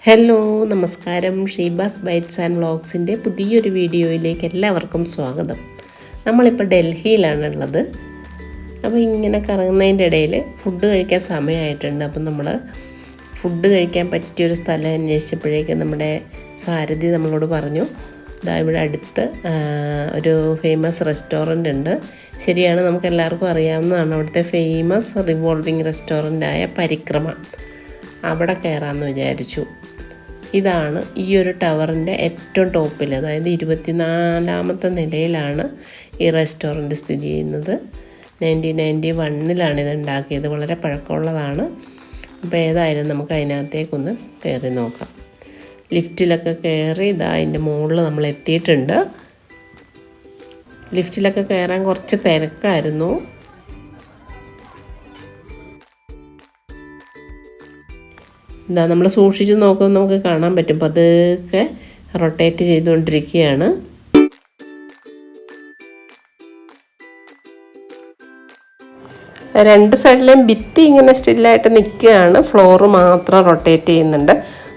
Hello നമസ്കാരം. Sheeba's bytes and വ്ളോഗ്സിൻ്റെ പുതിയൊരു വീഡിയോയിലേക്ക് എല്ലാവർക്കും സ്വാഗതം. നമ്മളിപ്പോൾ ഡൽഹിയിലാണുള്ളത്. അപ്പോൾ ഇങ്ങനെ കറങ്ങുന്നതിൻ്റെ ഇടയിൽ ഫുഡ് കഴിക്കാൻ സമയമായിട്ടുണ്ട്. അപ്പം നമ്മൾ ഫുഡ് കഴിക്കാൻ പറ്റിയൊരു സ്ഥലം അന്വേഷിച്ചപ്പോഴേക്കും നമ്മുടെ സാരഥി നമ്മളോട് പറഞ്ഞു, ഇതാ ഇവിടെ അടുത്ത് ഒരു ഫേമസ് റെസ്റ്റോറൻ്റ് ഉണ്ട്. ശരിയാണ്, നമുക്ക് എല്ലാവർക്കും അറിയാവുന്നതാണ് അവിടുത്തെ ഫേമസ് റിവോൾവിങ് റെസ്റ്റോറൻ്റായ പരിക്രമ. അവിടെ കയറാമെന്ന് വിചാരിച്ചു. ഇതാണ് ഈ ഒരു ടവറിൻ്റെ ഏറ്റവും ടോപ്പിൽ, അതായത് 24ാമത്തെ നിലയിലാണ് ഈ റെസ്റ്റോറൻറ്റ് സ്ഥിതി ചെയ്യുന്നത്. 1991 ഇത് ഉണ്ടാക്കിയത്, വളരെ പഴക്കമുള്ളതാണ്. അപ്പോൾ ഏതായാലും നമുക്ക് അതിനകത്തേക്കൊന്ന് കയറി നോക്കാം. ലിഫ്റ്റിലൊക്കെ കയറി ഇതാ അതിൻ്റെ മുകളിൽ നമ്മൾ എത്തിയിട്ടുണ്ട്. ലിഫ്റ്റിലൊക്കെ കയറാൻ കുറച്ച് തിരക്കായിരുന്നു. എന്താ നമ്മൾ സൂക്ഷിച്ച് നോക്കുമ്പോൾ നമുക്ക് കാണാൻ പറ്റും, പതുക്കെ റൊട്ടേറ്റ് ചെയ്തുകൊണ്ടിരിക്കുകയാണ്. രണ്ട് സൈഡിലെയും ഭിത്തി ഇങ്ങനെ സ്റ്റില്ലായിട്ട് നിൽക്കുകയാണ്, ഫ്ലോറ് മാത്രം റൊട്ടേറ്റ് ചെയ്യുന്നുണ്ട്.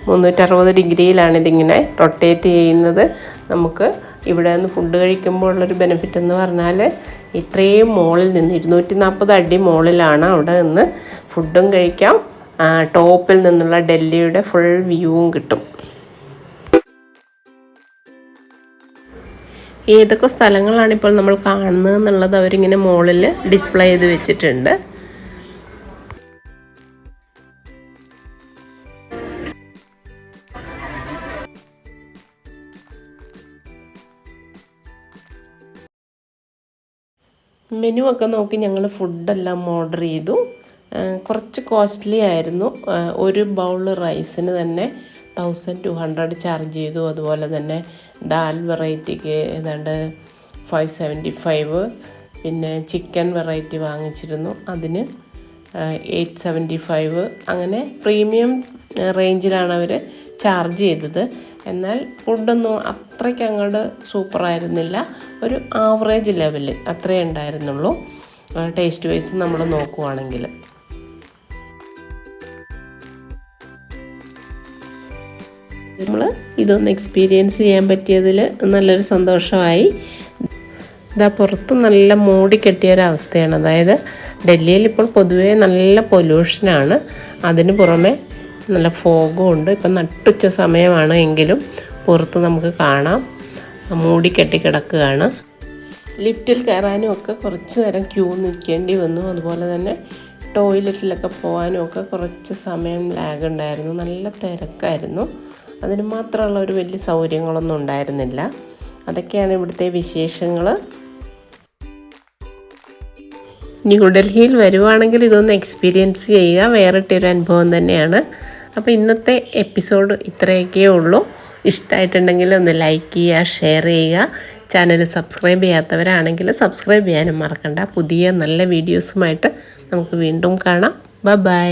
360 ഡിഗ്രിയിലാണ് ഇതിങ്ങനെ റൊട്ടേറ്റ് ചെയ്യുന്നത്. നമുക്ക് ഇവിടെ നിന്ന് ഫുഡ് കഴിക്കുമ്പോൾ ഉള്ളൊരു ബെനിഫിറ്റ് എന്ന് പറഞ്ഞാൽ, ഇത്രയും മുകളിൽ നിന്ന് 240 അടി മുകളിലാണ്, അവിടെ നിന്ന് ഫുഡും കഴിക്കാം, ടോപ്പിൽ നിന്നുള്ള ഡൽഹിയുടെ ഫുൾ വ്യൂവും കിട്ടും. ഏതൊക്കെ സ്ഥലങ്ങളാണ് ഇപ്പോൾ നമ്മൾ കാണുന്നത് എന്നുള്ളത് അവരിങ്ങനെ മുകളിൽ ഡിസ്പ്ലേ ചെയ്ത് വെച്ചിട്ടുണ്ട്. മെനു ഒക്കെ നോക്കി ഞങ്ങൾ ഫുഡെല്ലാം ഓർഡർ ചെയ്തു. കുറച്ച് കോസ്റ്റ്ലി ആയിരുന്നു. ഒരു ബൗൾ റൈസിന് തന്നെ 1200 ചാർജ് ചെയ്തു. അതുപോലെ തന്നെ ദാൽ വെറൈറ്റിക്ക് ഏതാണ്ട് 575, പിന്നെ ചിക്കൻ വെറൈറ്റി വാങ്ങിച്ചിരുന്നു, അതിന് 875. അങ്ങനെ പ്രീമിയം റേഞ്ചിലാണ് അവർ ചാർജ് ചെയ്തത്. എന്നാൽ ഫുഡൊന്നും അത്രയ്ക്ക് അങ്ങോട്ട് സൂപ്പറായിരുന്നില്ല, ഒരു ആവറേജ് ലെവല് അത്രയേ ഉണ്ടായിരുന്നുള്ളൂ ടേസ്റ്റ് വൈസ് നമ്മൾ നോക്കുവാണെങ്കിൽ. നമ്മൾ ഇതൊന്ന് എക്സ്പീരിയൻസ് ചെയ്യാൻ പറ്റിയതിൽ നല്ലൊരു സന്തോഷമായി. ഇതാ പുറത്ത് നല്ല മൂടിക്കെട്ടിയൊരവസ്ഥയാണ്. അതായത് ഡൽഹിയിൽ ഇപ്പോൾ പൊതുവേ നല്ല പൊല്യൂഷനാണ്, അതിന് പുറമെ നല്ല ഫോഗും ഉണ്ട്. ഇപ്പം നട്ടുച്ച സമയമാണ് എങ്കിലും പുറത്ത് നമുക്ക് കാണാം മൂടിക്കെട്ടി കിടക്കുകയാണ്. ലിഫ്റ്റിൽ കയറാനും ഒക്കെ കുറച്ച് നേരം ക്യൂ നിൽക്കേണ്ടി വന്നു. അതുപോലെ തന്നെ ടോയ്ലറ്റിലൊക്കെ പോകാനും ഒക്കെ കുറച്ച് സമയം ലാഗ് ഉണ്ടായിരുന്നു. നല്ല തിരക്കായിരുന്നു. അതിന് മാത്രമുള്ള ഒരു വലിയ സൗകര്യങ്ങളൊന്നും ഉണ്ടായിരുന്നില്ല. അതൊക്കെയാണ് ഇവിടുത്തെ വിശേഷങ്ങൾ. ന്യൂഡൽഹിയിൽ വരുവാണെങ്കിൽ ഇതൊന്ന് എക്സ്പീരിയൻസ് ചെയ്യുക, വേറിട്ടൊരു അനുഭവം തന്നെയാണ്. അപ്പോൾ ഇന്നത്തെ എപ്പിസോഡ് ഇത്രയൊക്കെ ഉള്ളൂ. ഇഷ്ടമായിട്ടുണ്ടെങ്കിൽ ഒന്ന് ലൈക്ക് ചെയ്യുക, ഷെയർ ചെയ്യുക. ചാനൽ സബ്സ്ക്രൈബ് ചെയ്യാത്തവരാണെങ്കിൽ സബ്സ്ക്രൈബ് ചെയ്യാനും മറക്കണ്ട. പുതിയ നല്ല വീഡിയോസുമായിട്ട് നമുക്ക് വീണ്ടും കാണാം. ബൈ.